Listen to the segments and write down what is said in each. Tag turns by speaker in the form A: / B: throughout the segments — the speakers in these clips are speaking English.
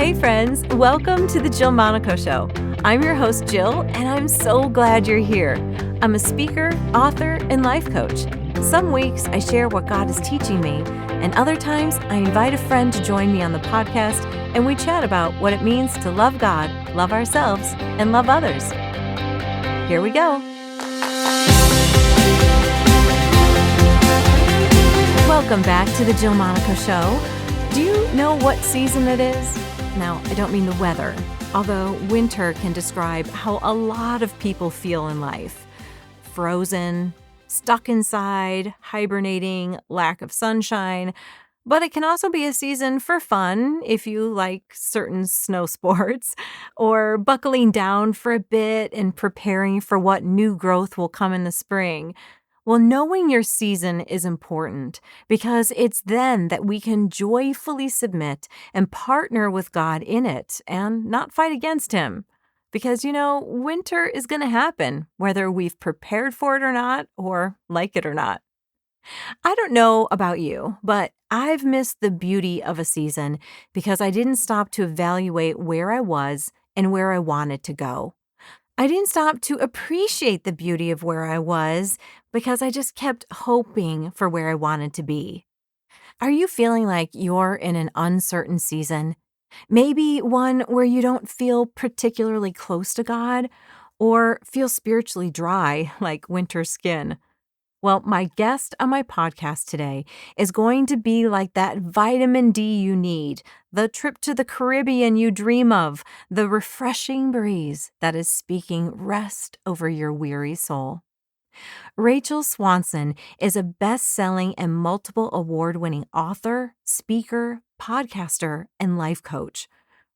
A: Hey friends, welcome to the Jill Monaco Show. I'm your host, Jill, and I'm so glad you're here. I'm a speaker, author, and life coach. Some weeks I share what God is teaching me, and other times I invite a friend to join me on the podcast, and we chat about what it means to love God, love ourselves, and love others. Here we go. Welcome back to the Jill Monaco Show. Do you know what season it is? Now, I don't mean the weather, although winter can describe how a lot of people feel in life. Frozen, stuck inside, hibernating, lack of sunshine. But it can also be a season for fun if you like certain snow sports, or buckling down for a bit and preparing for what new growth will come in the spring. Well, knowing your season is important because it's then that we can joyfully submit and partner with God in it and not fight against Him. Because, winter is going to happen, whether we've prepared for it or not, or like it or not. I don't know about you, but I've missed the beauty of a season because I didn't stop to evaluate where I was and where I wanted to go. I didn't stop to appreciate the beauty of where I was because I just kept hoping for where I wanted to be. Are you feeling like you're in an uncertain season? Maybe one where you don't feel particularly close to God or feel spiritually dry like winter skin? Well, my guest on my podcast today is going to be like that vitamin D you need, the trip to the Caribbean you dream of, the refreshing breeze that is speaking rest over your weary soul. Rachel Swanson is a best-selling and multiple award-winning author, speaker, podcaster, and life coach.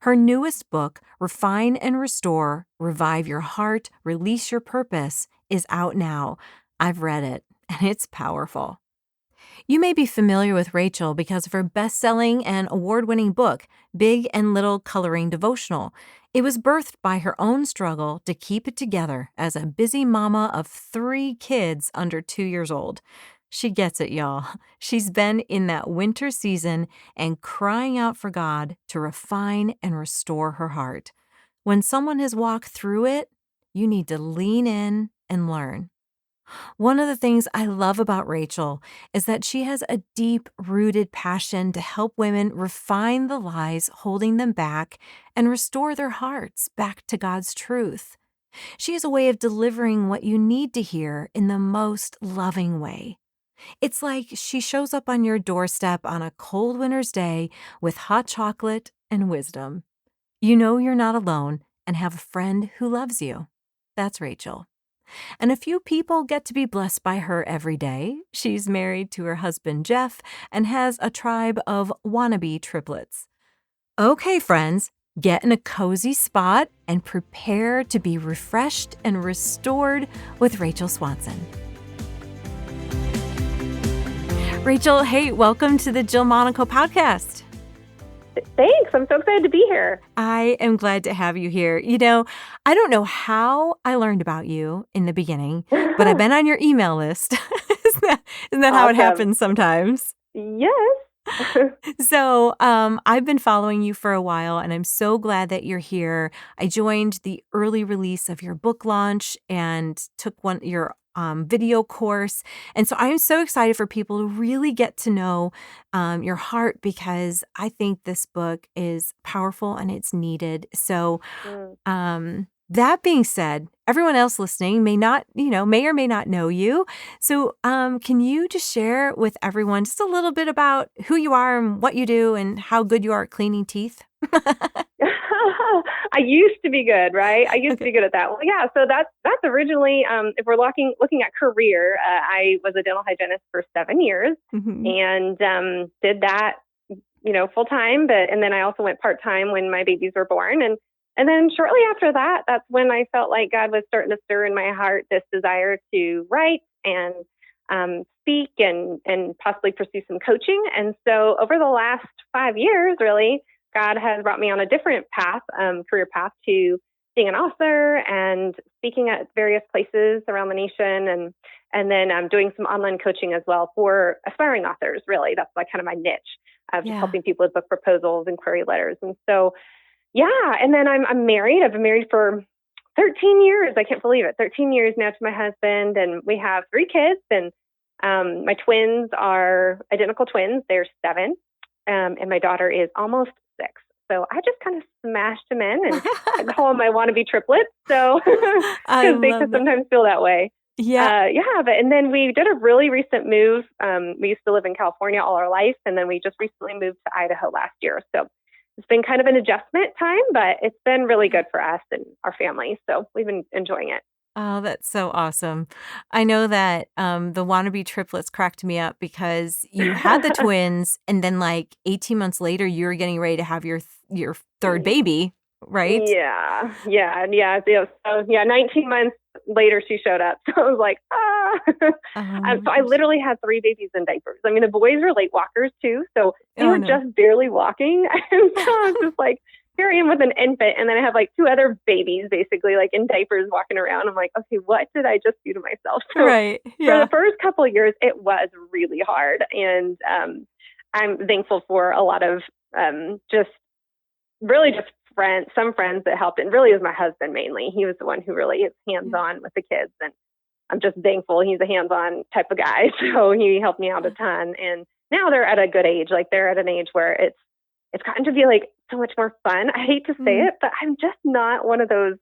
A: Her newest book, Refine and Restore, Revive Your Heart, Release Your Purpose, is out now. I've read it, and it's powerful. You may be familiar with Rachel because of her best-selling and award-winning book, Big and Little Coloring Devotional. It was birthed by her own struggle to keep it together as a busy mama of 3 kids under 2 years old. She gets it, y'all. She's been in that winter season and crying out for God to refine and restore her heart. When someone has walked through it, you need to lean in and learn. One of the things I love about Rachel is that she has a deep-rooted passion to help women refine the lies holding them back and restore their hearts back to God's truth. She has a way of delivering what you need to hear in the most loving way. It's like she shows up on your doorstep on a cold winter's day with hot chocolate and wisdom. You know you're not alone and have a friend who loves you. That's Rachel. And a few people get to be blessed by her every day. She's married to her husband, Jeff, and has a tribe of wannabe triplets. Okay, friends, get in a cozy spot and prepare to be refreshed and restored with Rachel Swanson. Rachel, hey, welcome to the Jill Monaco podcast.
B: Thanks. I'm so excited to be here.
A: I am glad to have you here. I don't know how I learned about you in the beginning, but I've been on your email list. Isn't that how it happens sometimes?
B: Yes.
A: So I've been following you for a while, and I'm so glad that you're here. I joined the early release of your book launch and took your video course. And so I'm so excited for people to really get to know your heart because I think this book is powerful and it's needed. So that being said, everyone else listening may or may not know you. So can you just share with everyone just a little bit about who you are and what you do and how good you are at cleaning teeth?
B: I used to be good, right? I used to be good at that. Well, yeah. So that's originally, if we're looking at career, I was a dental hygienist for 7 years and did that, full time. And then I also went part time when my babies were born. And then shortly after that, that's when I felt like God was starting to stir in my heart this desire to write and speak and possibly pursue some coaching. And so over the last 5 years, really, God has brought me on a different path, career path, to being an author and speaking at various places around the nation. And then I'm doing some online coaching as well for aspiring authors, really. That's like kind of my niche. just
A: Yeah.
B: helping people with book proposals and query letters. And so, yeah. And then I'm married. I've been married for 13 years. I can't believe it. 13 years now to my husband. And we have 3 kids. And my twins are identical twins. They're 7. And my daughter is almost 6. So I just kind of smashed them in and I call them my wannabe triplets. So,
A: I
B: because they could
A: love that.
B: sometimes feel that way.
A: Yeah.
B: And then we did a really recent move. We used to live in California all our life, and then we just recently moved to Idaho last year. So it's been kind of an adjustment time, but it's been really good for us and our family. So we've been enjoying it.
A: Oh, that's so awesome. I know that the wannabe triplets cracked me up because you had the twins, and then like 18 months later, you were getting ready to have your third baby, right?
B: Yeah. So 19 months later, she showed up. So I was like, ah.
A: Oh my
B: So I
A: gosh.
B: literally had 3 babies in diapers. I mean, the boys were late walkers too, so they
A: Oh
B: were
A: no.
B: just barely walking. And so I was just like, here I am with an infant, and then I have like 2 other babies, basically like in diapers, walking around. I'm like, okay, what did I just do to myself? So
A: Right.
B: for the
A: Yeah.
B: first couple of years, it was really hard, and I'm thankful for a lot of just really just some friends that helped, and really it was my husband mainly. He was the one who really is
A: Yeah.
B: hands-on with the kids, and I'm just thankful he's a hands-on type of guy. So he helped me out a ton. And now they're at a good age. Like they're at an age where it's gotten to be like so much more fun. I hate to say
A: Mm,
B: it, but I'm just not one of those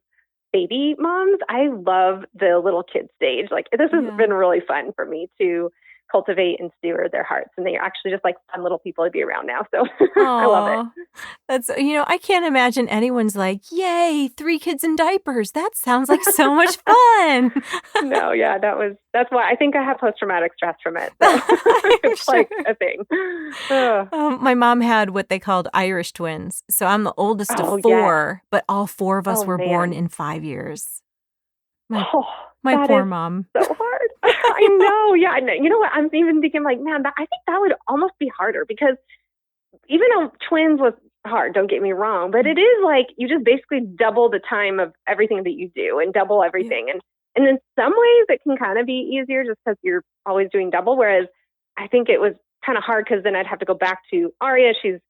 B: baby moms. I love the little kid stage. Like this has
A: yeah.
B: been really fun for me to cultivate and steward their hearts. And they are actually just like fun little people to be around now. So I love it.
A: Oh, that's, I can't imagine anyone's like, yay, 3 kids in diapers. That sounds like so much fun.
B: No, yeah, that's why I think I have post-traumatic stress from it. So
A: I'm
B: it's
A: sure.
B: like a thing. Ugh.
A: My mom had what they called Irish twins. So I'm the oldest of
B: Oh, yes.
A: 4, but all 4 of
B: Oh,
A: us were born
B: man.
A: in 5 years. My
B: Oh,
A: my
B: that
A: poor
B: is
A: mom.
B: so hard. I know. Yeah. You know what? I'm even thinking like, man, I think that would almost be harder because even though twins was hard, don't get me wrong, but it is like you just basically double the time of everything that you do and double
A: Yeah.
B: everything. And in some ways it can kind of be easier just because you're always doing double. Whereas I think it was kind of hard because then I'd have to go back to Aria. She's,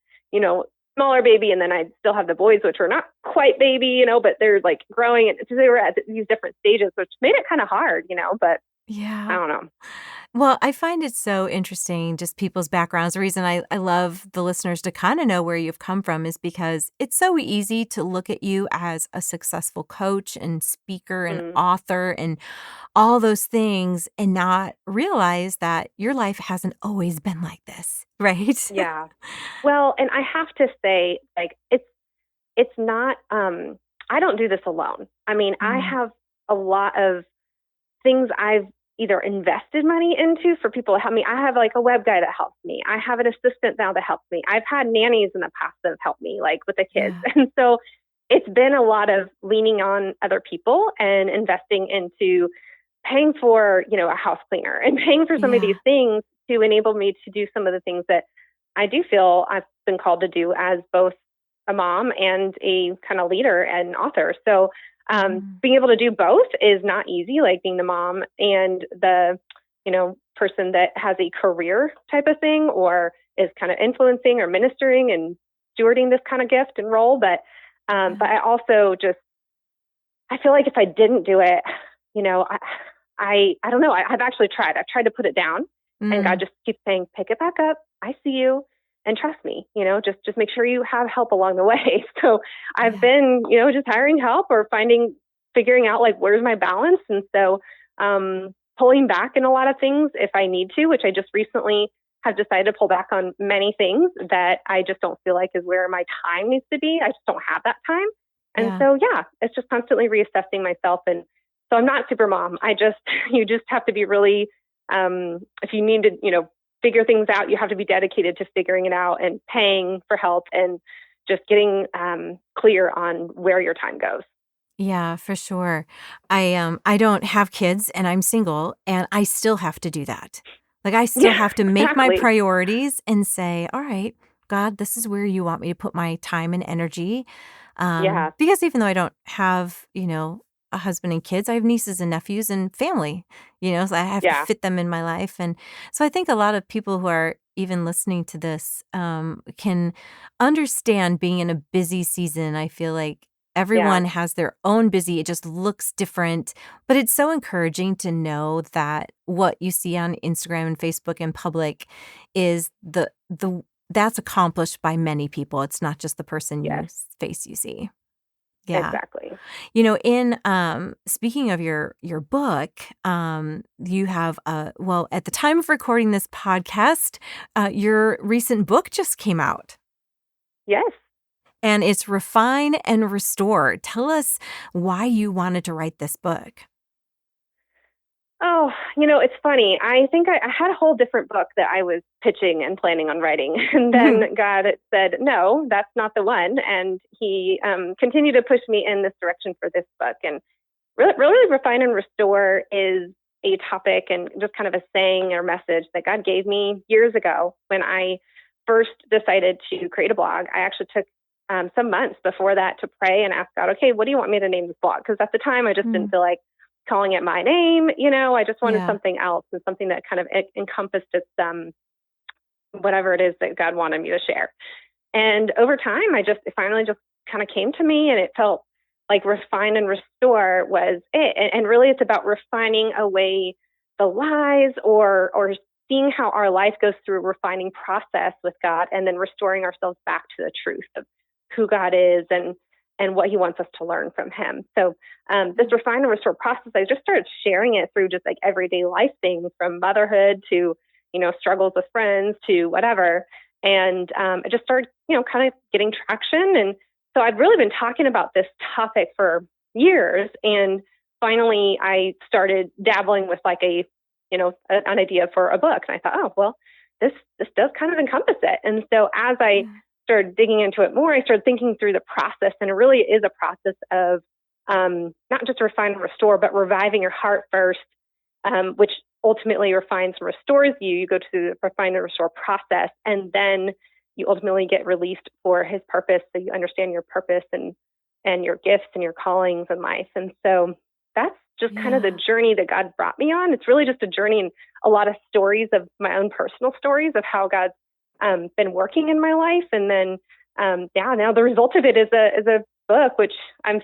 B: smaller baby. And then I'd still have the boys, which are not quite baby, but they're like growing. And so they were at these different stages, which made it kind of hard, but I
A: Yeah.
B: don't know.
A: Well, I find it so interesting, just people's backgrounds. The reason I love the listeners to kind of know where you've come from is because it's so easy to look at you as a successful coach and speaker and
B: Mm,
A: author and all those things and not realize that your life hasn't always been like this, right?
B: yeah. Well, and I have to say, like, it's not, I don't do this alone. I mean, I
A: Mm,
B: have a lot of things I've either invested money into for people to help me. I have like a web guy that helps me. I have an assistant now that helps me. I've had nannies in the past that have helped me, like with the kids.
A: yeah.
B: And so it's been a lot of leaning on other people and investing into paying for, a house cleaner and paying for some of these
A: Yeah.
B: things to enable me to do some of the things that I do feel I've been called to do as both a mom and a kind of leader and author. So
A: Mm,
B: being able to do both is not easy, like being the mom and the, person that has a career type of thing or is kind of influencing or ministering and stewarding this kind of gift and role. But
A: yeah.
B: I also just, I feel like if I didn't do it, you know, I, I don't know. I've actually tried. I've tried to put it down, and God
A: Mm,
B: just keeps saying, "Pick it back up. I see you, and trust me. Just make sure you have help along the way." So I've
A: yeah.
B: been, just hiring help or figuring out like where's my balance, and so pulling back in a lot of things if I need to, which I just recently have decided to pull back on many things that I just don't feel like is where my time needs to be. I just don't have that time. And
A: Yeah.
B: so, yeah, it's just constantly reassessing myself. And so I'm not super mom. You just have to be really, if you need to, figure things out, you have to be dedicated to figuring it out and paying for help and just getting clear on where your time goes.
A: Yeah, for sure. I don't have kids and I'm single and I still have to do that. Like I still
B: Yeah,
A: have to make my
B: exactly.
A: priorities and say, "All right, God, this is where you want me to put my time and energy."
B: Yeah.
A: Because even though I don't have, a husband and kids. I have nieces and nephews and family, so I have to
B: Yeah.
A: fit them in my life. And so I think a lot of people who are even listening to this can understand being in a busy season. I feel like
B: Yeah.
A: everyone has their own busy. It just looks different, but it's so encouraging to know that what you see on Instagram and Facebook in public is the that's accomplished by many people. It's not just the
B: Yes.
A: face you see. Yeah.
B: Exactly.
A: In speaking of your book, you have well, at the time of recording this podcast, your recent book just came out.
B: Yes.
A: And it's Refine and Restore. Tell us why you wanted to write this book.
B: Oh, it's funny. I think I had a whole different book that I was pitching and planning on writing. And then God said, no, that's not the one. And he continued to push me in this direction for this book. And really, Refine and Restore is a topic and just kind of a saying or message that God gave me years ago when I first decided to create a blog. I actually took some months before that to pray and ask God, okay, what do you want me to name this blog? Because at the time, I just didn't feel like calling it my name. I just wanted
A: Yeah.
B: something else and something that kind of encompassed its whatever it is that God wanted me to share. And over time, it finally just kind of came to me, and it felt like Refine and Restore was it. And really, it's about refining away the lies or seeing how our life goes through a refining process with God, and then restoring ourselves back to the truth of who God is and what he wants us to learn from him. So this Refine and Restore process, I just started sharing it through just like everyday life things, from motherhood to, struggles with friends to whatever. And it just started, kind of getting traction. And so I'd really been talking about this topic for years. And finally, I started dabbling with like an idea for a book. And I thought, oh, well, this does kind of encompass it. And so as I started digging into it more, I started thinking through the process. And it really is a process of not just refine and restore, but reviving your heart first, which ultimately refines and restores you. You go to the refine and restore process, and then you ultimately get released for his purpose. So you understand your purpose and your gifts and your callings in life. And so that's just kind of the journey that God brought me on. It's really just a journey and a lot of stories of my own personal stories of how God's been working in my life. And then, now the result of it is a book, which I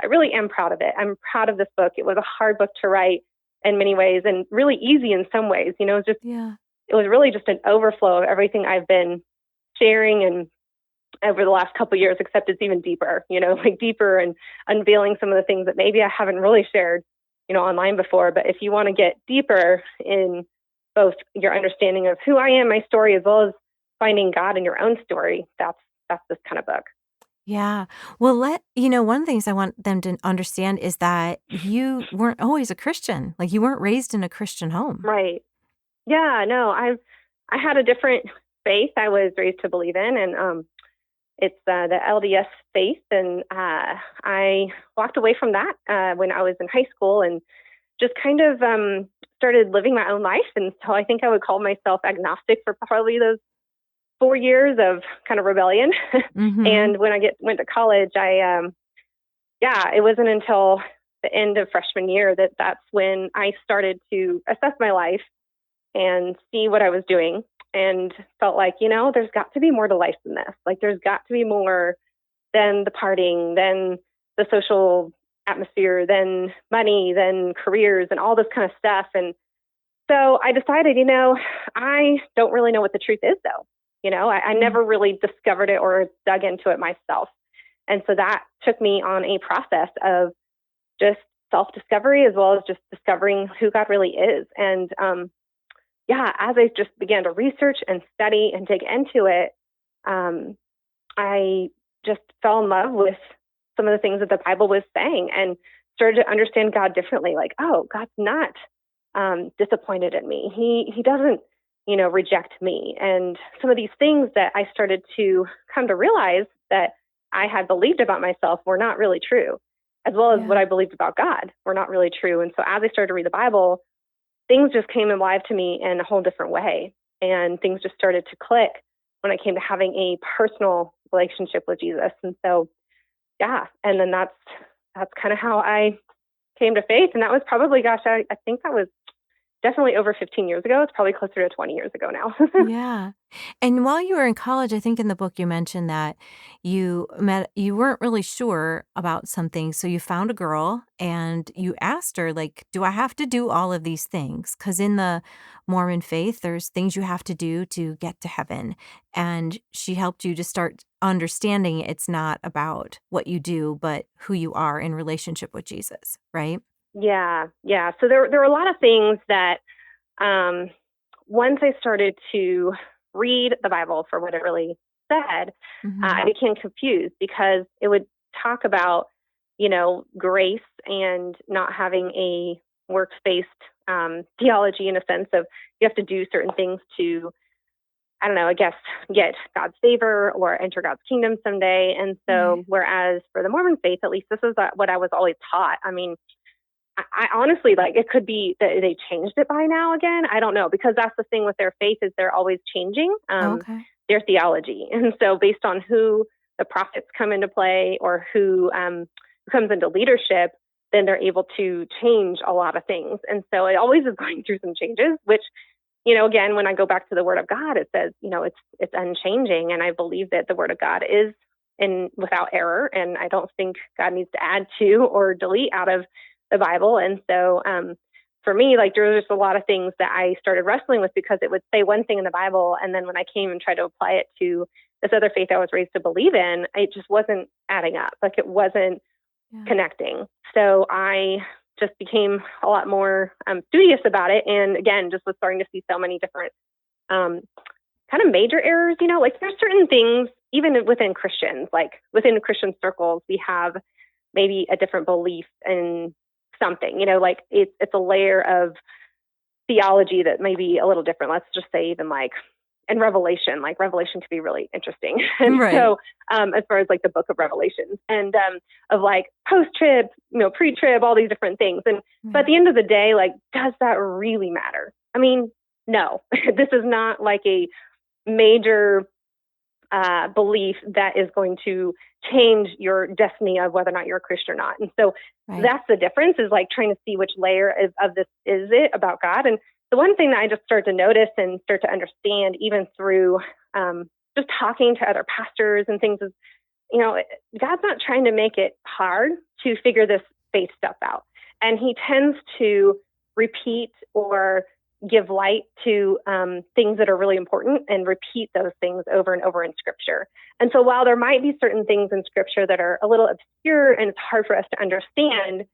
B: really am proud of it. I'm proud of this book. It was a hard book to write in many ways and really easy in some ways. It was really just an overflow of everything I've been sharing and over the last couple of years, except it's even deeper, like deeper and unveiling some of the things that maybe I haven't really shared, online before. But if you want to get deeper in both your understanding of who I am, my story, as well as finding God in your own story, that's this kind of book.
A: Yeah. Well, one of the things I want them to understand is that you weren't always a Christian. Like, you weren't raised in a Christian home.
B: Right. Yeah, no, I had a different faith I was raised to believe in, and it's the LDS faith, and I walked away from that when I was in high school and just kind of started living my own life. And so I think I would call myself agnostic for probably those 4 years of kind of rebellion. And when I went to college, it wasn't until the end of freshman year that's when I started to assess my life and see what I was doing, and felt like, there's got to be more to life than this. Like, there's got to be more than the partying, than the social atmosphere, than money, than careers, and all this kind of stuff. And so I decided, I don't really know what the truth is, though. I never really discovered it or dug into it myself. And so that took me on a process of just self-discovery, as well as just discovering who God really is. And as I just began to research and study and dig into it, I just fell in love with some of the things that the Bible was saying and started to understand God differently. Like, oh, God's not disappointed in me. He doesn't, reject me. And some of these things that I started to come to realize that I had believed about myself were not really true, as well as what I believed about God were not really true. And so as I started to read the Bible, things just came alive to me in a whole different way. And things just started to click when it came to having a personal relationship with Jesus. And so, and then that's kind of how I came to faith. And that was probably, gosh, I think that was definitely over 15 years ago. It's probably closer to 20 years ago now.
A: Yeah. And while you were in college, I think in the book you mentioned that you weren't really sure about something. So you found a girl and you asked her, like, do I have to do all of these things? Because in the Mormon faith, there's things you have to do to get to heaven. And she helped you to start understanding it's not about what you do, but who you are in relationship with Jesus, right?
B: Yeah. Yeah. So there were a lot of things that, um, once I started to read the Bible for what it really said, I
A: Hmm.
B: became confused because it would talk about, grace and not having a works-based theology, in a sense of you have to do certain things to, I don't know, I guess, get God's favor or enter God's kingdom someday. And
A: Right.
B: so, whereas for the Mormon faith, at least this is what I was always taught. I mean, I honestly, like, it could be that they changed it by now again. I don't know, because that's the thing with their faith, is they're always changing
A: Okay.
B: their theology. And so based on who the prophets come into play, or who comes into leadership, then they're able to change a lot of things. And so it always is going through some changes, which, again, when I go back to the Word of God, it says, it's unchanging. And I believe that the Word of God is without error. And I don't think God needs to add to or delete out of the Bible. And so, for me, like, there was just a lot of things that I started wrestling with, because it would say one thing in the Bible, and then when I came and tried to apply it to this other faith I was raised to believe in, it just wasn't adding up. Like, it wasn't
A: Yeah.
B: connecting. So I just became a lot more studious about it, and again, just was starting to see so many different um, kind of major errors. Like, there's certain things even within Christians, like within Christian circles, we have maybe a different belief in something. Like, it's a layer of theology that may be a little different. Let's just say, even like in Revelation, like, Revelation could be really interesting. And
A: Right.
B: so, as far as like the book of Revelations, and of like post-trib, pre-trib, all these different things. And but at
A: Right.
B: the end of the day, like, does that really matter? I mean, no. This is not like a major belief that is going to change your destiny of whether or not you're a Christian or not. And so
A: Right.
B: that's the difference, is like trying to see which layer of this is it about God. And the one thing that I just started to notice and start to understand, even through just talking to other pastors and things, is, God's not trying to make it hard to figure this faith stuff out. And he tends to repeat or give light to things that are really important, and repeat those things over and over in Scripture. And so while there might be certain things in Scripture that are a little obscure and it's hard for us to understand,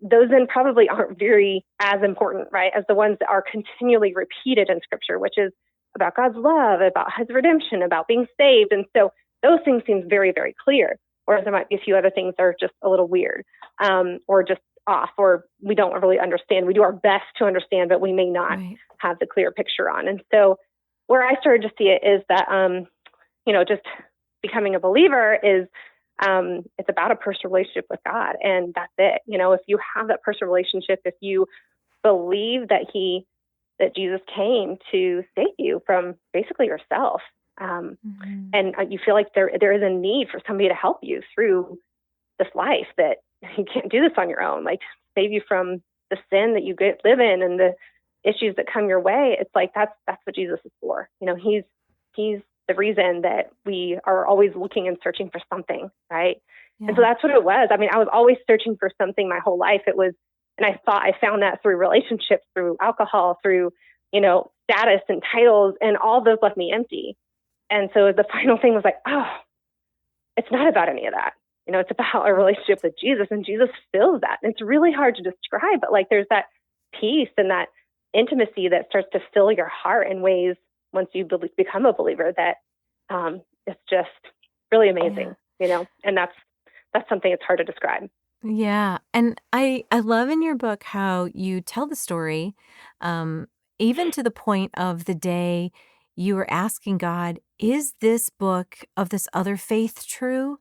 B: those then probably aren't very as important, right, as the ones that are continually repeated in Scripture, which is about God's love, about his redemption, about being saved. And so those things seem very, very clear. Whereas there might be a few other things that are just a little weird, or just off, or we don't really understand. We do our best to understand, but we may not
A: Right.
B: have the clear picture on. And so where I started to see it is that, just becoming a believer is, it's about a personal relationship with God, and that's it. If you have that personal relationship, if you believe that Jesus came to save you from basically yourself,
A: Hmm.
B: and you feel like there is a need for somebody to help you through this life, that you can't do this on your own, like, save you from the sin that you live in and the issues that come your way. It's like, that's what Jesus is for. He's the reason that we are always looking and searching for something, right? And so
A: Yeah.
B: that's what it was. I mean, I was always searching for something my whole life. It was, and I thought I found that through relationships, through alcohol, through, status and titles, and all those left me empty. And so the final thing was like, oh, it's not about any of that. It's about a
A: Right.
B: relationship with Jesus, and Jesus fills that. And it's really hard to describe, but like, there's that peace and that intimacy that starts to fill your heart in ways, once you become a believer, that it's just really
A: Yeah.
B: amazing. And that's something it's hard to describe.
A: Yeah, and I love in your book how you tell the story, um, even to the point of the day you were asking God, "Is this book of this other faith true,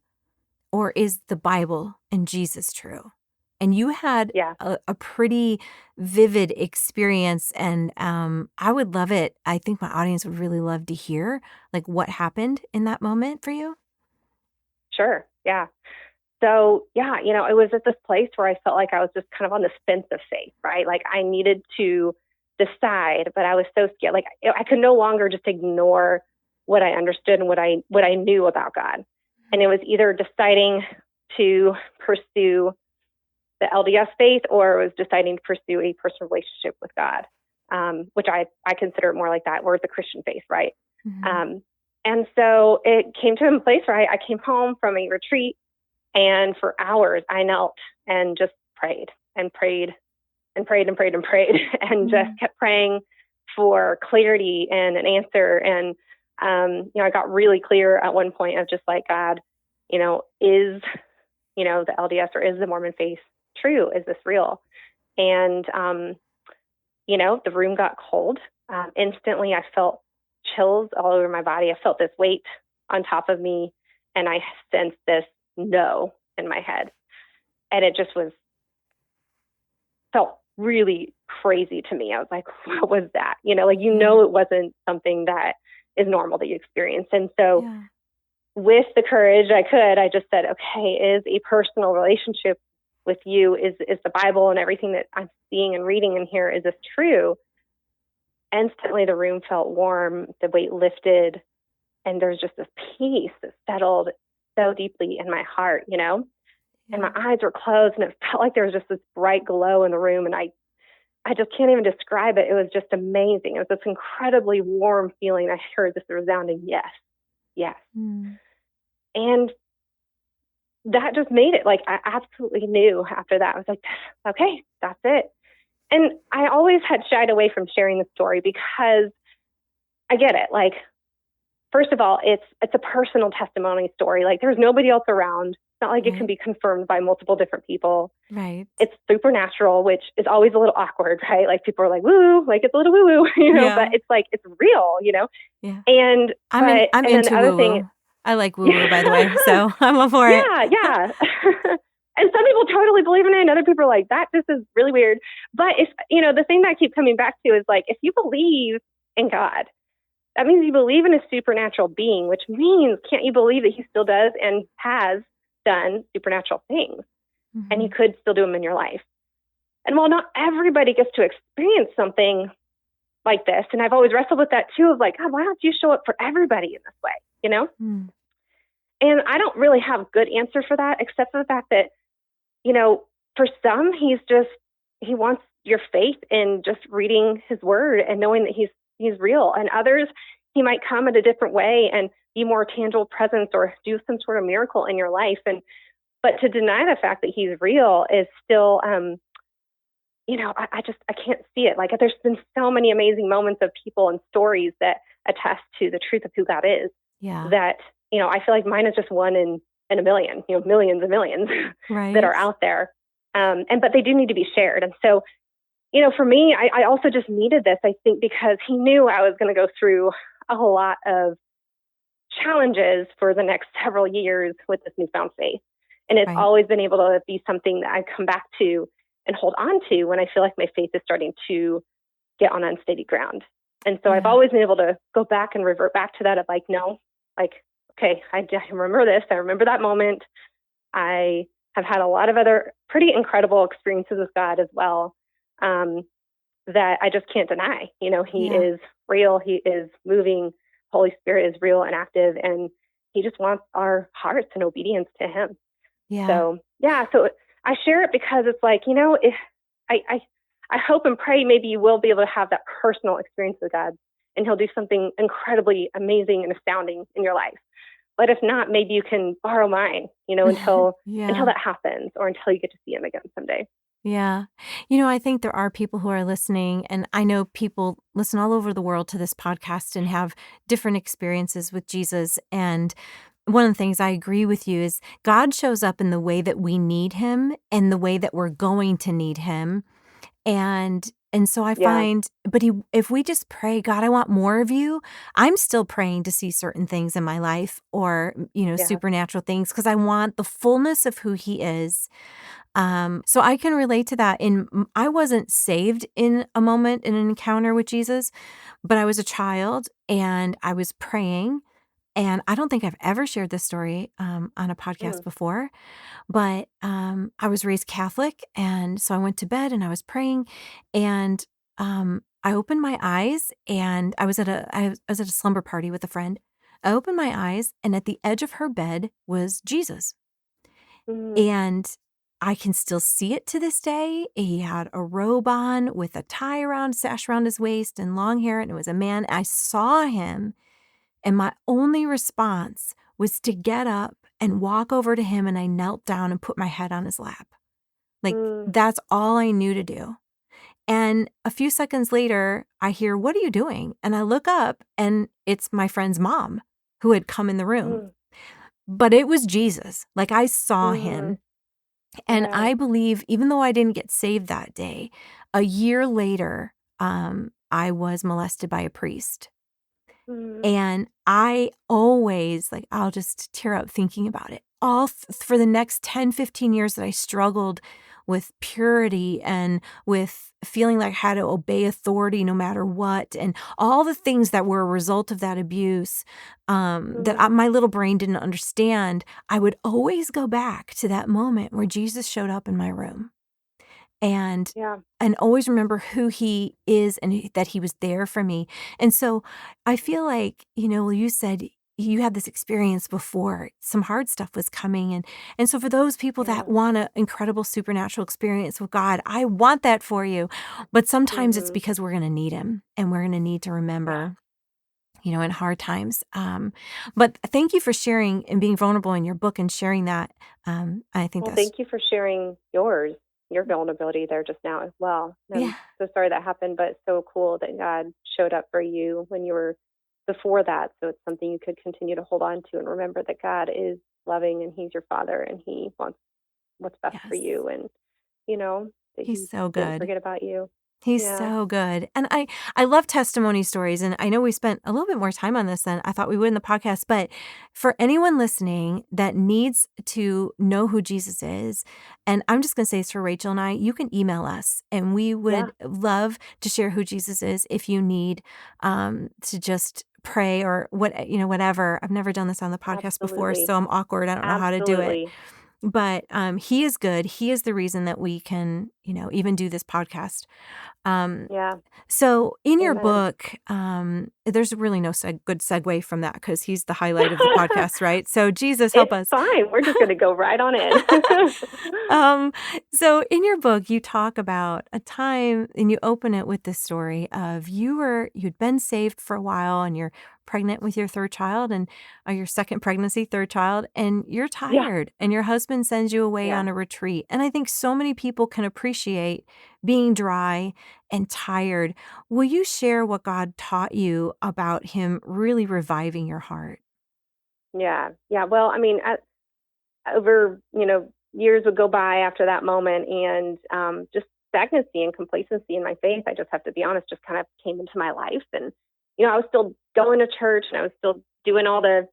A: or is the Bible and Jesus true?" And you had
B: Yeah.
A: a pretty vivid experience, and I would love it. I think my audience would really love to hear, like, what happened in that moment for you.
B: Sure. Yeah. so, yeah, it was at this place where I felt like I was just kind of on this fence of faith, right? Like I needed to decide, but I was so scared. Like I could no longer just ignore what I understood and what I knew about God. And it was either deciding to pursue the LDS faith or it was deciding to pursue a personal relationship with God, which I consider it more like that, where it's a Christian faith, right? And so it came to a place where I came home from a retreat, and for hours I knelt and just prayed and prayed and prayed and prayed and prayed and just kept praying for clarity and an answer. And, I got really clear at one point of just like, God, is, the LDS or is the Mormon faith true? Is this real? And, the room got cold. Instantly I felt chills all over my body. I felt this weight on top of me, and I sensed this no in my head. And it just felt really crazy to me. I was like, what was that? It wasn't something that is normal that you experience. And so with the courage I just said, okay, is a personal relationship with you, is the Bible and everything that I'm seeing and reading in here, is this true? Instantly the room felt warm, the weight lifted, and there's just this peace that settled so deeply in my heart, and my eyes were closed, and it felt like there was just this bright glow in the room, and I just can't even describe it. It was just amazing. It was this incredibly warm feeling. I heard this resounding yes, yes. And that just made it like I absolutely knew after that. I was like, okay, that's it. And I always had shied away from sharing the story because I get it. Like, first of all, it's a personal testimony story. Like, there's nobody else around. It's not like it can be confirmed by multiple different people.
A: Right.
B: It's supernatural, which is always a little awkward, right? Like, people are like, woo, like it's a little woo-woo, but it's like, it's real,
A: Yeah.
B: And
A: I'm into woo-woo. I like woo-woo, by the way, so I'm all for it.
B: Yeah. And some people totally believe in it, and other people are like, this is really weird. But if, the thing that I keep coming back to is like, if you believe in God, that means you believe in a supernatural being, which means, can't you believe that he still does and has done supernatural things? And he could still do them in your life. And while not everybody gets to experience something like this, and I've always wrestled with that too, of like, God, why don't you show up for everybody in this way, And I don't really have a good answer for that, except for the fact that, for some, he wants your faith in just reading his word and knowing that he's real. And others, he might come in a different way and be more tangible presence or do some sort of miracle in your life. But to deny the fact that he's real is still, I can't see it. Like, there's been so many amazing moments of people and stories that attest to the truth of who God is.
A: Yeah.
B: That, I feel like mine is just one in a million, millions and millions that are out there. But they do need to be shared. And so, for me, I also just needed this, I think, because he knew I was going to go through a whole lot of challenges for the next several years with this newfound faith. And it's always been able to be something that I come back to and hold on to when I feel like my faith is starting to get on unsteady ground. And so I've always been able to go back and revert back to that of like, no, like, okay, I remember this. I remember that moment. I have had a lot of other pretty incredible experiences with God as well, that I just can't deny. He is real. He is moving. Holy Spirit is real and active, and he just wants our hearts and obedience to him.
A: Yeah.
B: So I share it because it's like, if I hope and pray maybe you will be able to have that personal experience with God, and he'll do something incredibly amazing and astounding in your life. But if not, maybe you can borrow mine, until that happens, or until you get to see him again someday.
A: Yeah. I think there are people who are listening, and I know people listen all over the world to this podcast and have different experiences with Jesus. And one of the things I agree with you is God shows up in the way that we need him and the way that we're going to need him. And so I find, but if we just pray, God, I want more of you, I'm still praying to see certain things in my life, or, supernatural things, because I want the fullness of who he is. So I can relate to that. I wasn't saved in a moment, in an encounter with Jesus, but I was a child and I was praying, And I don't think I've ever shared this story on a podcast
B: Mm,
A: before, but I was raised Catholic. And so I went to bed and I was praying, and I opened my eyes, and I was at a slumber party with a friend. I opened my eyes, and at the edge of her bed was Jesus.
B: mm,
A: And I can still see it to this day. He had a robe on with a tie around, sash around his waist, and long hair, and it was a man. I saw him, and my only response was to get up and walk over to him, and I knelt down and put my head on his lap. Like,
B: mm,
A: that's all I knew to do. And a few seconds later, I hear, "What are you doing?" And I look up, and it's my friend's mom who had come in the room.
B: mm,
A: But it was Jesus. Like, I saw
B: mm.
A: him. And
B: Yeah.
A: I believe, even though I didn't get saved that day, a year later, I was molested by a priest.
B: Mm,
A: And I always, like, I'll just tear up thinking about it. For the next 10, 15 years that I struggled with purity and with feeling like I had to obey authority no matter what, and all the things that were a result of that abuse,
B: mm.
A: my little brain didn't understand, I would always go back to that moment where Jesus showed up in my room, and
B: Yeah.
A: always remember who he is, and that he was there for me. And so I feel like, you said you had this experience before some hard stuff was coming, and so for those people that
B: Yeah.
A: want an incredible supernatural experience with God, I want that for you. But sometimes it's
B: Hmm.
A: because we're going to need him, and we're going to need to
B: Yeah.
A: remember, in hard times. But thank you for sharing and being vulnerable in your book and sharing that. I think
B: Well,
A: that's,
B: thank you for sharing your vulnerability there just now as well.
A: yeah,
B: I'm so sorry that happened, but it's so cool that God showed up for you when you were before that. So it's something you could continue to hold on to and remember that God is loving and He's your Father and He wants what's best for
A: yes,
B: you, and you know that
A: he's
B: He
A: so
B: didn't
A: good.
B: forget about you.
A: He's
B: Yeah.
A: so good. And I love testimony stories, and I know we spent a little bit more time on this than I thought we would in the podcast, but for anyone listening that needs to know who Jesus is, and I'm just going to say this for Rachel and I, you can email us, and we
B: Yeah.
A: would love to share who Jesus is if you need to just pray or whatever. I've never done this on the podcast before,
B: Absolutely.
A: so I'm awkward. I don't know how to do it.
B: Absolutely.
A: But he is good. He is the reason that we can, even do this podcast. Um,
B: Yeah.
A: so in your
B: Amen.
A: book, there's really no good segue from that because he's the highlight of the podcast, right? So Jesus, help
B: It's
A: us.
B: fine. We're just going to go right on in.
A: um, so in your book, you talk about a time, and you open it with this story of you'd been saved for a while, and you're pregnant with your third child, and your second pregnancy, third child, and you're
B: Yeah.
A: tired, and your husband sends you away
B: Yeah.
A: on a retreat. And I think so many people can appreciate being dry and tired. Will you share what God taught you about him really reviving your heart?
B: Yeah. Yeah. Well, I mean, over, years would go by after that moment, and just stagnancy and complacency in my faith, I just have to be honest, just kind of came into my life. And, I was still going to church, and I was still doing all the,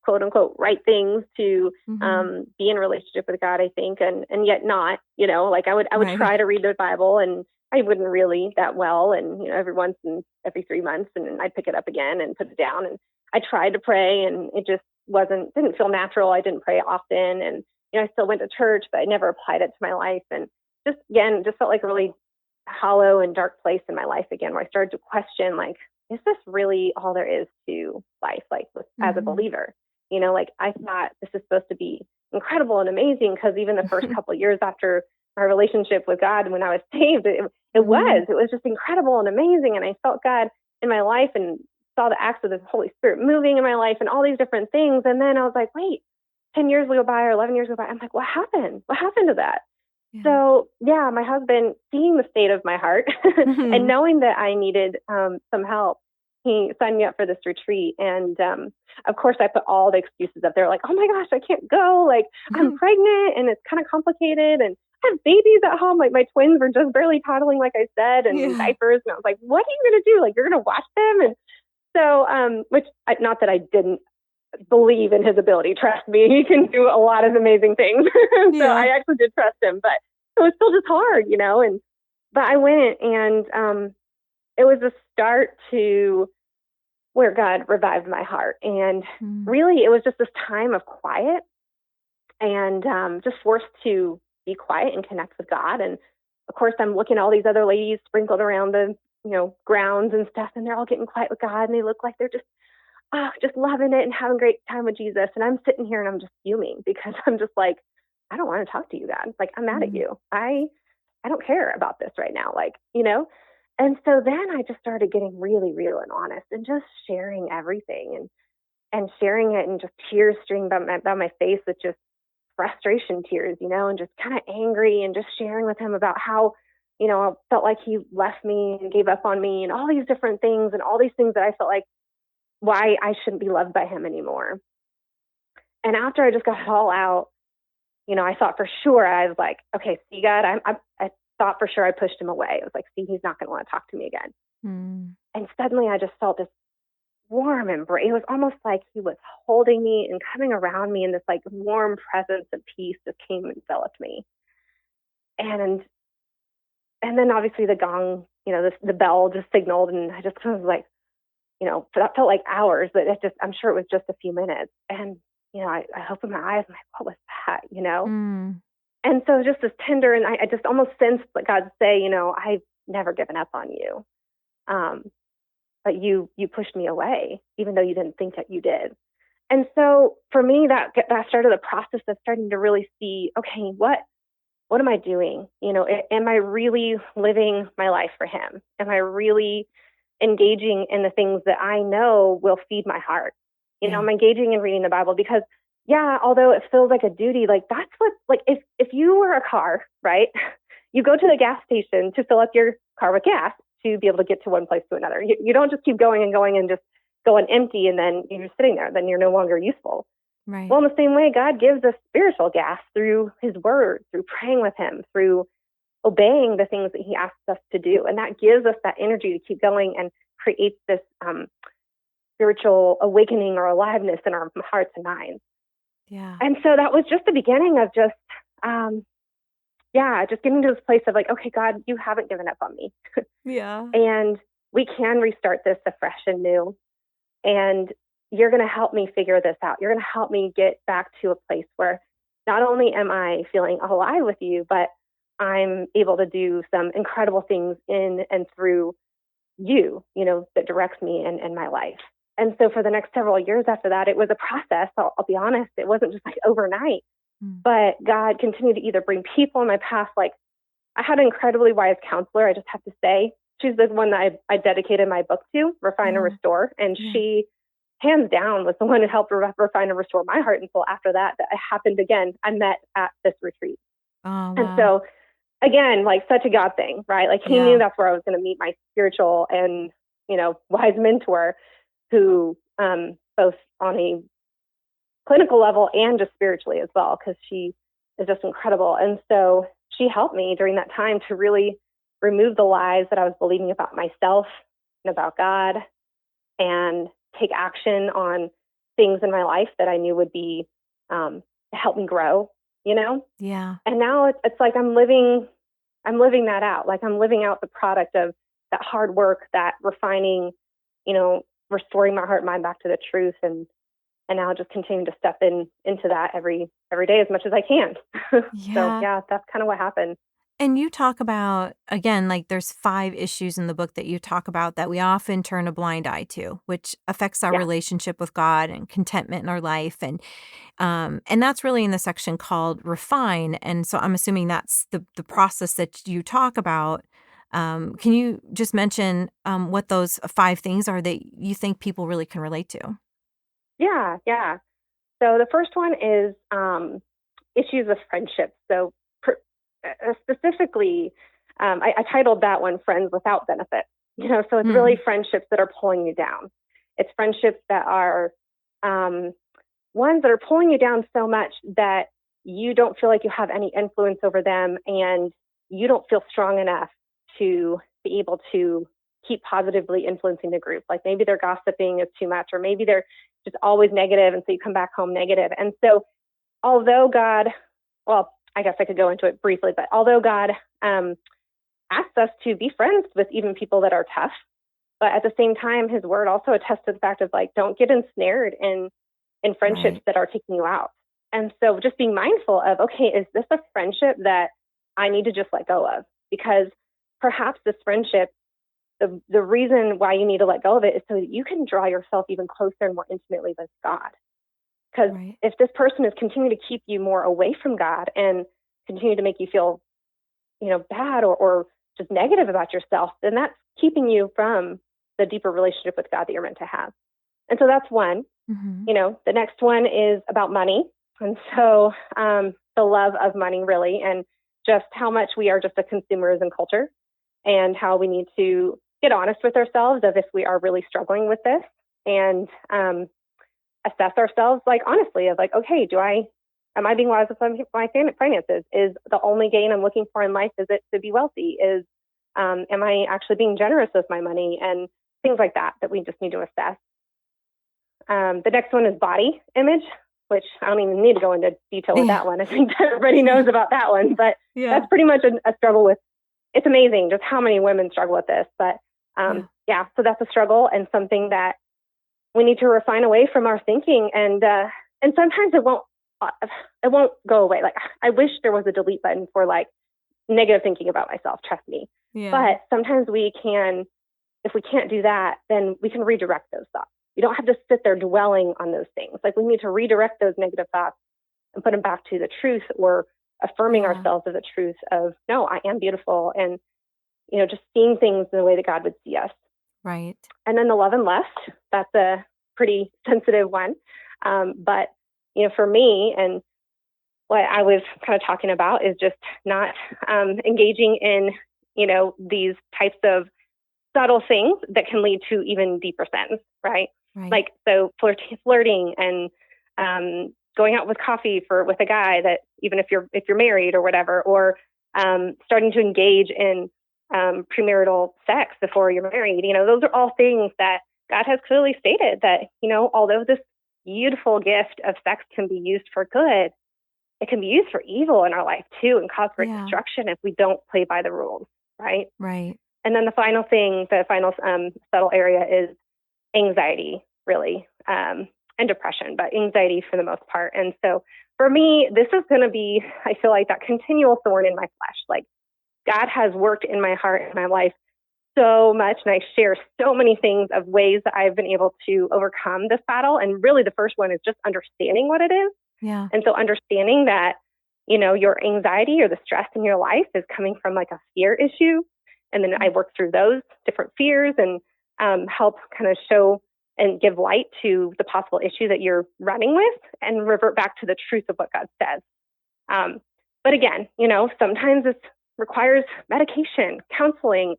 B: quote unquote, right things to
A: Mhm.
B: be in relationship with God, I think, and yet not, like I would
A: Right.
B: try to read the Bible, and I wouldn't really that well. And, every 3 months, and I'd pick it up again and put it down. And I tried to pray, and it just didn't feel natural. I didn't pray often. And, I still went to church, but I never applied it to my life. And just felt like a really hollow and dark place in my life again, where I started to question, like, is this really all there is to life? Like, as a
A: Mhm.
B: believer, like, I thought this is supposed to be incredible and amazing, because even the first couple of years after my relationship with God, when I was saved,
A: Mhm.
B: it was just incredible and amazing. And I felt God in my life, and saw the acts of the Holy Spirit moving in my life, and all these different things. And then I was like, wait, 10 years go by or 11 years go by. I'm like, what happened? What happened to that?
A: Yeah.
B: So, yeah, my husband, seeing the state of my heart and
A: Mhm.
B: knowing that I needed some help, he signed me up for this retreat. And of course, I put all the excuses up there, like, oh my gosh, I can't go. Like, I'm pregnant, and it's kind of complicated. And I have babies at home. Like, my twins were just barely toddling, like I said, and in
A: Yeah.
B: diapers. And I was like, what are you going to do? Like, you're going to watch them? And so, not that I didn't believe in his ability. Trust me, he can do a lot of amazing things. So
A: Yeah.
B: I actually did trust him, but it was still just hard, And but I went, and it was a start to where God revived my heart. And
A: Mm.
B: really, it was just this time of quiet and just forced to be quiet and connect with God. And of course, I'm looking at all these other ladies sprinkled around the grounds and stuff, and they're all getting quiet with God, and they look like they're just loving it and having a great time with Jesus. And I'm sitting here and I'm just fuming because I'm just like, I don't want to talk to you, God. Like, I'm mad at
A: Mm.
B: you. I don't care about this right now. And so then I just started getting really real and honest and just sharing everything and sharing it, and just tears streaming down my face with just frustration tears, and just kind of angry, and just sharing with him about how, I felt like he left me and gave up on me and all these different things and all these things that I felt like why I shouldn't be loved by him anymore. And after I just got it all out, I thought for sure, I was like, okay, see, God, I thought for sure I pushed him away. I was like, see, he's not going to want to talk to me again.
A: Mm.
B: And suddenly I just felt this warm embrace. It was almost like he was holding me and coming around me, and this like warm presence of peace just came and enveloped me. And then obviously the gong, the bell just signaled, and I just was like, that felt like hours, but I'm sure it was just a few minutes. And, I opened my eyes, and I'm like, what was that?
A: Mm.
B: And so just this tender, and I just almost sensed like God say, I've never given up on you. Um, but you pushed me away, even though you didn't think that you did. And so for me, that started the process of starting to really see, okay, what am I doing? Am I really living my life for him? Am I really engaging in the things that I know will feed my heart?
A: Yeah.
B: I'm engaging in reading the Bible because, yeah, although it feels like a duty, like that's what, like if you were a car, right? You go to the gas station to fill up your car with gas to be able to get to one place to another. You don't just keep going and going and just going empty, and then you're sitting there, then you're no longer useful.
A: Right.
B: Well, in the same way, God gives us spiritual gas through his word, through praying with him, through obeying the things that he asks us to do. And that gives us that energy to keep going and creates this spiritual awakening or aliveness in our hearts and minds.
A: Yeah.
B: And so that was just the beginning of just, just getting to this place of like, okay, God, you haven't given up on me.
A: Yeah.
B: And we can restart this afresh and new. And you're going to help me figure this out. You're going to help me get back to a place where not only am I feeling alive with you, but I'm able to do some incredible things in and through you, that directs me in my life. And so for the next several years after that, it was a process. I'll be honest. It wasn't just like overnight,
A: Mm.
B: but God continued to either bring people in my path. Like, I had an incredibly wise counselor, I just have to say. She's the one that I dedicated my book to, Refine and
A: Oh,
B: Restore. And
A: yeah.
B: she, hands down, was the one who helped refine and restore my heart until after that happened again. I met at this retreat.
A: Oh,
B: And
A: wow.
B: so, again, like such a God thing, right? Like he knew
A: Yeah.
B: that's where I was going to meet my spiritual and, wise mentor who, both on a clinical level and just spiritually as well, because she is just incredible. And so she helped me during that time to really remove the lies that I was believing about myself and about God, and take action on things in my life that I knew would be to help me grow,
A: Yeah.
B: And now it's like I'm living that out. Like I'm living out the product of that hard work, that refining, restoring my heart and mind back to the truth, and now just continuing to step into that every day as much as I can. So
A: Yeah.
B: yeah, that's kind of what happened.
A: And you talk about, again, like there's 5 issues in the book that you talk about that we often turn a blind eye to, which affects our
B: Yeah.
A: relationship with God and contentment in our life. And that's really in the section called Refine. And so I'm assuming that's the process that you talk about. Can you just mention what those 5 things are that you think people really can relate to?
B: Yeah. Yeah. So the first one is issues of friendship. So specifically, I titled that one "Friends Without Benefits." So it's really
A: Mm.
B: friendships that are pulling you down. It's friendships that are um, ones that are pulling you down so much that you don't feel like you have any influence over them, and you don't feel strong enough to be able to keep positively influencing the group. Like maybe their gossiping is too much, or maybe they're just always negative, and so you come back home negative. And so, although God, well, I guess I could go into it briefly, but although God asks us to be friends with even people that are tough, But at the same time, his word also attests to the fact of like, don't get ensnared in friendships
A: Right.
B: that are taking you out. And so just being mindful of, okay, is this a friendship that I need to just let go of? Because perhaps this friendship, the reason why you need to let go of it is so that you can draw yourself even closer and more intimately with God. Because
A: Right.
B: if this person is continuing to keep you more away from God and continue to make you feel, bad or just negative about yourself, then that's keeping you from the deeper relationship with God that you're meant to have. And so that's one.
A: Hmm.
B: The next one is about money. And so the love of money, really, and just how much we are just a consumerism culture and how we need to get honest with ourselves of if we are really struggling with this and assess ourselves like honestly of like, okay, am I being wise with my finances? Is the only gain I'm looking for in life, is it to be wealthy? Am I actually being generous with my money? And things like that we just need to assess. The next one is body image, which I don't even need to go into detail with
A: Yeah.
B: that one. I think everybody knows
A: Yeah.
B: about that one, but
A: Yeah.
B: that's pretty much a struggle with. It's amazing just how many women struggle with this, but
A: Yeah.
B: so that's a struggle and something that we need to refine away from our thinking, and sometimes it won't go away. Like I wish there was a delete button for like negative thinking about myself. Trust me,
A: Yeah.
B: but sometimes we can. If we can't do that, then we can redirect those thoughts. You don't have to sit there dwelling on those things. Like we need to redirect those negative thoughts and put them back to the truth or affirming
A: Yeah.
B: ourselves of the truth of, no, I am beautiful. And, just seeing things in the way that God would see us.
A: Right.
B: And then the love and lust, that's a pretty sensitive one. But, for me and what I was kind of talking about is just not engaging in, these types of subtle things that can lead to even deeper sins, right?
A: Right.
B: Like so flirting and going out with coffee with a guy that even if you're married or whatever, or starting to engage in premarital sex before you're married, those are all things that God has clearly stated that, although this beautiful gift of sex can be used for good, it can be used for evil in our life too and cause great
A: Yeah.
B: destruction if we don't play by the rules, right?
A: Right.
B: And then the final subtle area is anxiety, really, and depression, but anxiety for the most part. And so for me, this is going to be, I feel like, that continual thorn in my flesh. Like God has worked in my heart and my life so much, and I share so many things of ways that I've been able to overcome this battle. And really, the first one is just understanding what it is.
A: Yeah.
B: And so understanding that, your anxiety or the stress in your life is coming from like a fear issue. And then I work through those different fears and help kind of show and give light to the possible issue that you're running with and revert back to the truth of what God says. But again, sometimes this requires medication, counseling,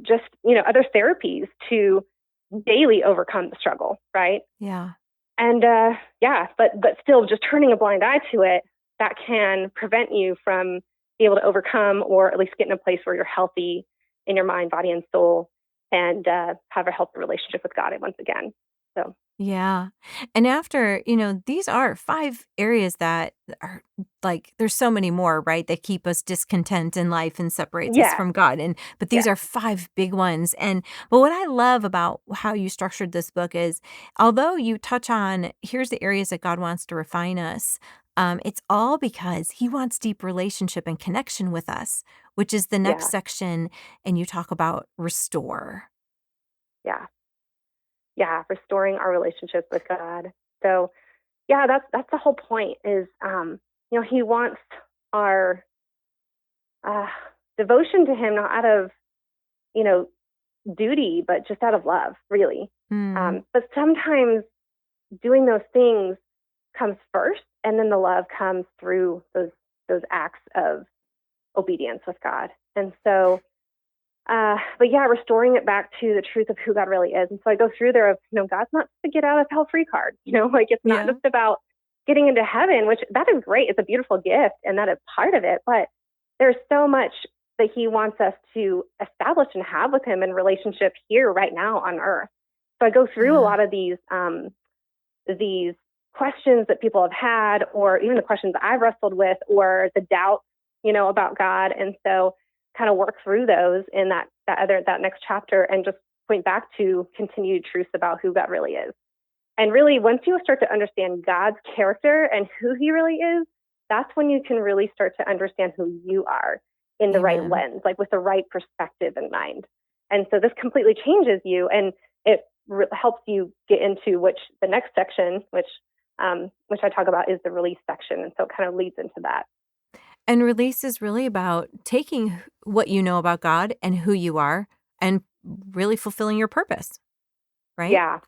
B: just, other therapies to daily overcome the struggle, right?
A: Yeah.
B: And but still just turning a blind eye to it, that can prevent you from being able to overcome or at least get in a place where you're healthy in your mind, body, and soul and have a healthy relationship with God once again. So,
A: Yeah. And after, these are 5 areas that are like there's so many more, right, that keep us discontent in life and separates us
B: yeah,
A: from God. But these
B: yeah,
A: are 5 big ones. But what I love about how you structured this book is although you touch on here's the areas that God wants to refine us, it's all because he wants deep relationship and connection with us, which is the next
B: yeah,
A: section. And you talk about restore.
B: yeah, yeah, restoring our relationship with God. So, yeah, that's the whole point is, he wants our uh, devotion to him, not out of, you know, duty, but just out of love, really.
A: Mm,
B: But sometimes doing those things comes first, and then the love comes through those acts of obedience with God. And so, but yeah, restoring it back to the truth of who God really is. And so I go through there of, God's not the get out of hell free card. Like it's not
A: yeah.
B: just about getting into heaven, which that is great. It's a beautiful gift, and that is part of it. But there's so much that He wants us to establish and have with Him in relationship here, right now on earth. So I go through a
A: Yeah.
B: lot of these questions that people have had, or even the questions I've wrestled with, or the doubts, about God. And so kind of work through those in that next chapter and just point back to continued truths about who God really is. And really, once you start to understand God's character and who he really is, that's when you can really start to understand who you are in the right lens, like with the right perspective in mind. And so this completely changes you, and it helps you get into the next section, which I talk about, is the release section. And so it kind of leads into that.
A: And release is really about taking what you know about God and who you are and really fulfilling your purpose, right?
B: Yeah.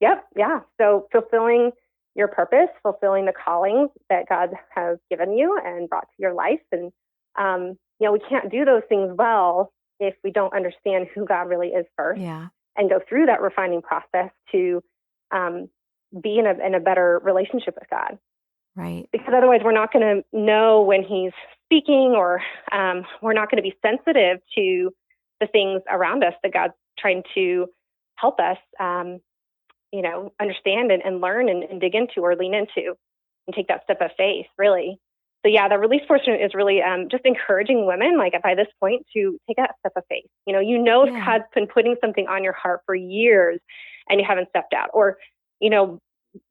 B: Yep. Yeah. So fulfilling your purpose, fulfilling the callings that God has given you and brought to your life. And, we can't do those things well if we don't understand who God really is first, and go through that refining process to be in a better relationship with God.
A: Right.
B: Because otherwise we're not going to know when he's speaking, or we're not going to be sensitive to the things around us that God's trying to help us, understand and learn and dig into or lean into and take that step of faith, really. So yeah, the release portion is really just encouraging women, like by this point, to take that step of faith. If God's been putting something on your heart for years and you haven't stepped out, or,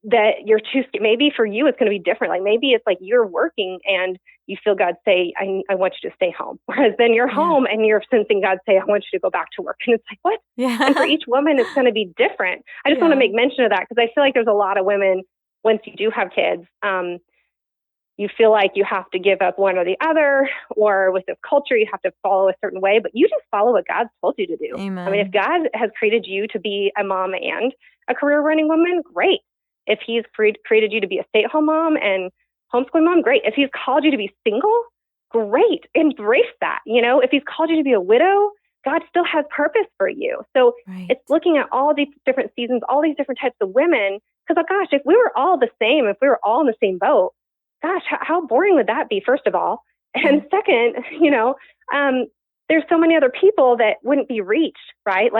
B: that you're too scared. Maybe for you, it's going to be different. Like maybe it's like you're working and you feel God say, I want you to stay home. Whereas then you're home and you're sensing God say, I want you to go back to work. And it's like, what?
A: Yeah.
B: And for each woman, it's going to be different. I just want to make mention of that, because I feel like there's a lot of women, once you do have kids, you feel like you have to give up one or the other, or with this culture, you have to follow a certain way, but you just follow what God's told you to do.
A: Amen.
B: I mean, if God has created you to be a mom and a career running woman, great. If he's created you to be a stay-at-home mom and homeschooling mom, great. If he's called you to be single, great. Embrace that. If he's called you to be a widow, God still has purpose for you. So It's looking at all these different seasons, all these different types of women. Because, gosh, if we were all the same, if we were all in the same boat, gosh, how boring would that be, first of all? And second, there's so many other people that wouldn't be reached, right?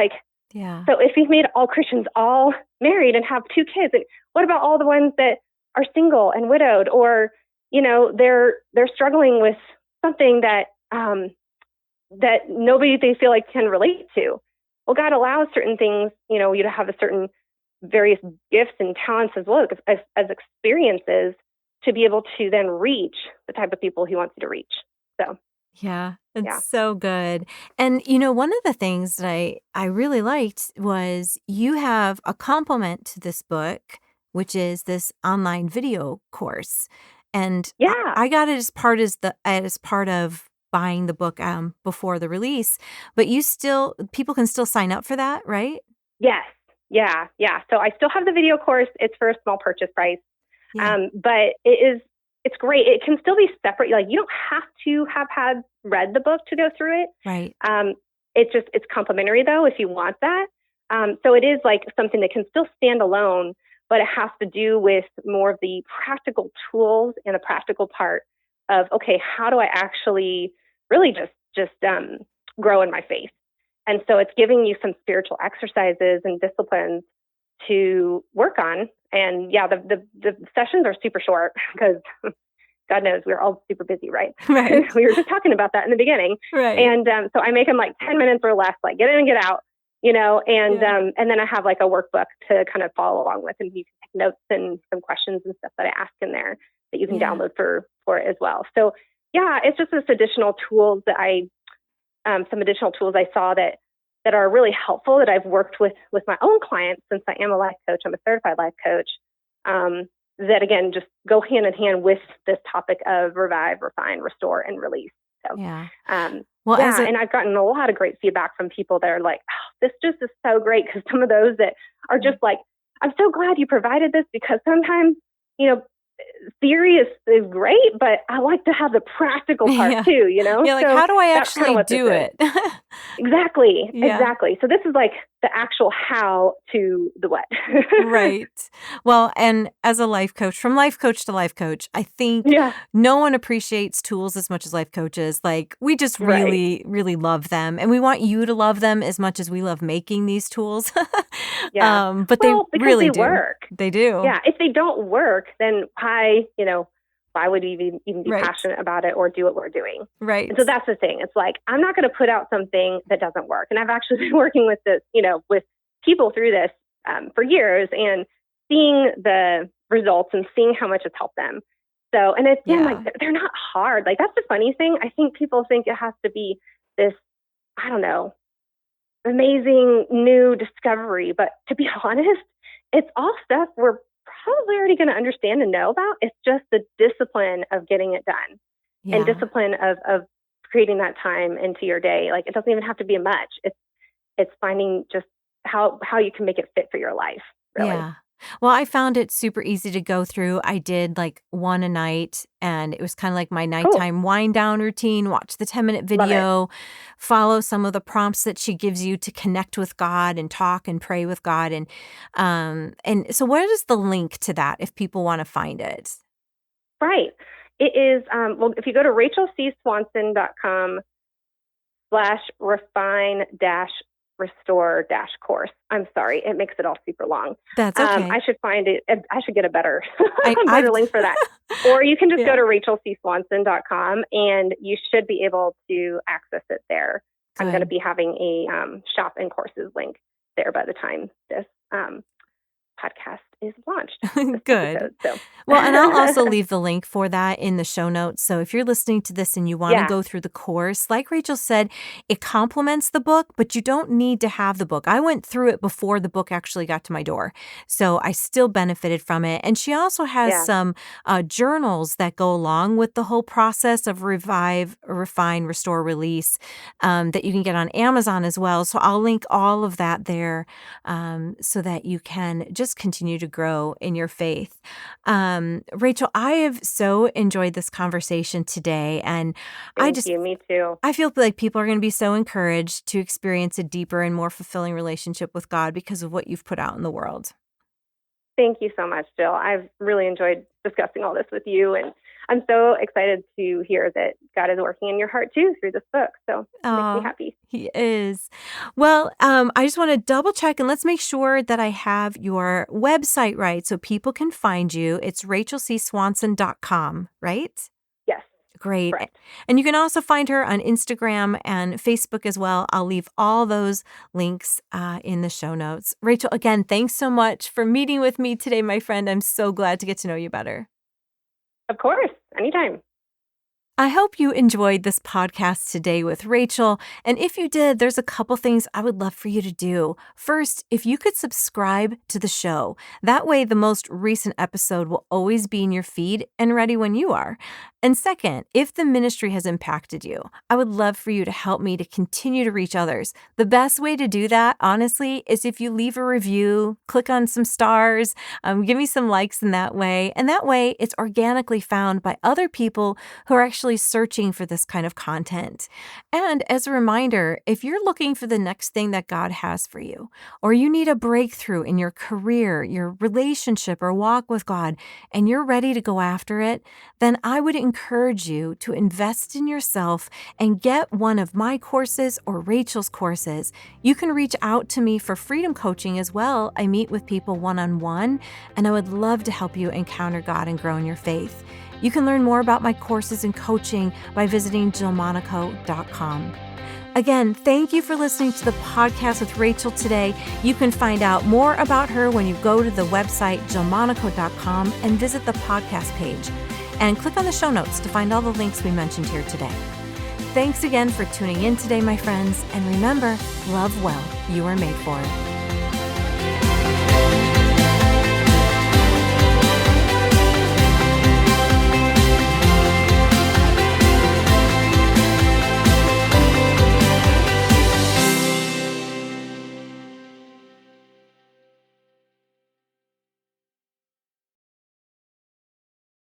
B: So if he's made all Christians all married and have 2 kids, and what about all the ones that are single and widowed, or, they're struggling with something that nobody they feel like can relate to? Well, God allows certain things, you to have a certain various gifts and talents as well as experiences to be able to then reach the type of people he wants you to reach. So.
A: Yeah, it's so good. And, one of the things that I really liked was you have a complement to this book, which is this online video course. And I got it as part of buying the book before the release, but people can still sign up for that, right?
B: Yes. Yeah. So I still have the video course. It's for a small purchase price. But it's great. It can still be separate. Like, you don't have to have read the book to go through it.
A: Right.
B: It's complimentary though, if you want that. So it is like something that can still stand alone, but it has to do with more of the practical tools and the practical part of, okay, how do I actually really just grow in my faith? And so it's giving you some spiritual exercises and disciplines to work on. And the sessions are super short, because God knows we're all super busy, right?
A: Right.
B: We were just talking about that in the beginning.
A: Right.
B: And so I make them like 10 minutes or less, like get in and get out, and then I have like a workbook to kind of follow along with, and you can take notes and some questions and stuff that I ask in there that you can download for it as well. So it's just this additional tools that some additional tools I saw that are really helpful, that I've worked with my own clients, since I am a life coach. I'm a certified life coach, that again, just go hand in hand with this topic of revive, refine, restore, and release. So, and I've gotten a lot of great feedback from people that are like, oh, this just is so great. Because some of those that are just like, I'm so glad you provided this, because sometimes, theory is great, but I like to have the practical part too,
A: Yeah, like,
B: so
A: how do I actually do it?
B: Exactly. So this is like the actual how to the what.
A: Right. Well, and as a life coach, from life coach to life coach, I think no one appreciates tools as much as life coaches. Like, we just really, really love them. And we want you to love them as much as we love making these tools. But they really do
B: work.
A: They do.
B: Yeah. If they don't work, then why why would we even be
A: right.
B: passionate about it or do what we're doing?
A: Right.
B: And so that's the thing. It's like, I'm not going to put out something that doesn't work. And I've actually been working with this, with people through this for years and seeing the results and seeing how much it's helped them. So, and it's been like, they're not hard. Like, that's the funny thing. I think people think it has to be this, I don't know, amazing new discovery. But to be honest, it's all stuff we're probably already going to understand and know about. It's just the discipline of getting it done and discipline of creating that time into your day. Like, it doesn't even have to be much. It's finding just how you can make it fit for your life, really.
A: Yeah. Well, I found it super easy to go through. I did like one a night, and it was kind of like my nighttime wind down routine. Watch the 10-minute video, follow some of the prompts that she gives you to connect with God and talk and pray with God. And so where is the link to that if people want to find it?
B: Right. It is, if you go to rachelswanson.com/refine-restore-course. I'm sorry, it makes it all super long.
A: That's okay.
B: I should find it. I should get a better link for that. Or you can just go to rachelswanson.com and you should be able to access it there. Good. I'm going to be having a shop and courses link there by the time this podcast is launched.
A: Good.
B: Episode, so.
A: Well, and I'll also leave the link for that in the show notes. So if you're listening to this and you want to go through the course, like Rachel said, it complements the book, but you don't need to have the book. I went through it before the book actually got to my door. So I still benefited from it. And she also has some journals that go along with the whole process of revive, refine, restore, release that you can get on Amazon as well. So I'll link all of that there so that you can just continue to grow in your faith. Rachel, I have so enjoyed this conversation today, and
B: Thank you. Me too.
A: I feel like people are going to be so encouraged to experience a deeper and more fulfilling relationship with God because of what you've put out in the world.
B: Thank you so much, Jill. I've really enjoyed discussing all this with you, and I'm so excited to hear that God is working in your heart too through this book. So it makes me happy.
A: He is. Well, I just want to double check and let's make sure that I have your website right so people can find you. It's rachelswanson.com, right?
B: Yes.
A: Great.
B: Correct.
A: And you can also find her on Instagram and Facebook as well. I'll leave all those links in the show notes. Rachel, again, thanks so much for meeting with me today, my friend. I'm so glad to get to know you better.
B: Of course. Anytime.
A: I hope you enjoyed this podcast today with Rachel. And if you did, there's a couple things I would love for you to do. First, if you could subscribe to the show, that way the most recent episode will always be in your feed and ready when you are. And second, if the ministry has impacted you, I would love for you to help me to continue to reach others. The best way to do that, honestly, is if you leave a review, click on some stars, give me some likes in that way. And that way it's organically found by other people who are actually searching for this kind of content. And as a reminder, if you're looking for the next thing that God has for you, or you need a breakthrough in your career, your relationship, or walk with God, and you're ready to go after it, then I would encourage you to invest in yourself and get one of my courses or Rachel's courses. You can reach out to me for freedom coaching as well. I meet with people one-on-one, and I would love to help you encounter God and grow in your faith. You can learn more about my courses and coaching by visiting jillmonaco.com. Again, thank you for listening to the podcast with Rachel today. You can find out more about her when you go to the website jillmonaco.com and visit the podcast page. And click on the show notes to find all the links we mentioned here today. Thanks again for tuning in today, my friends. And remember, love well. You are made for it.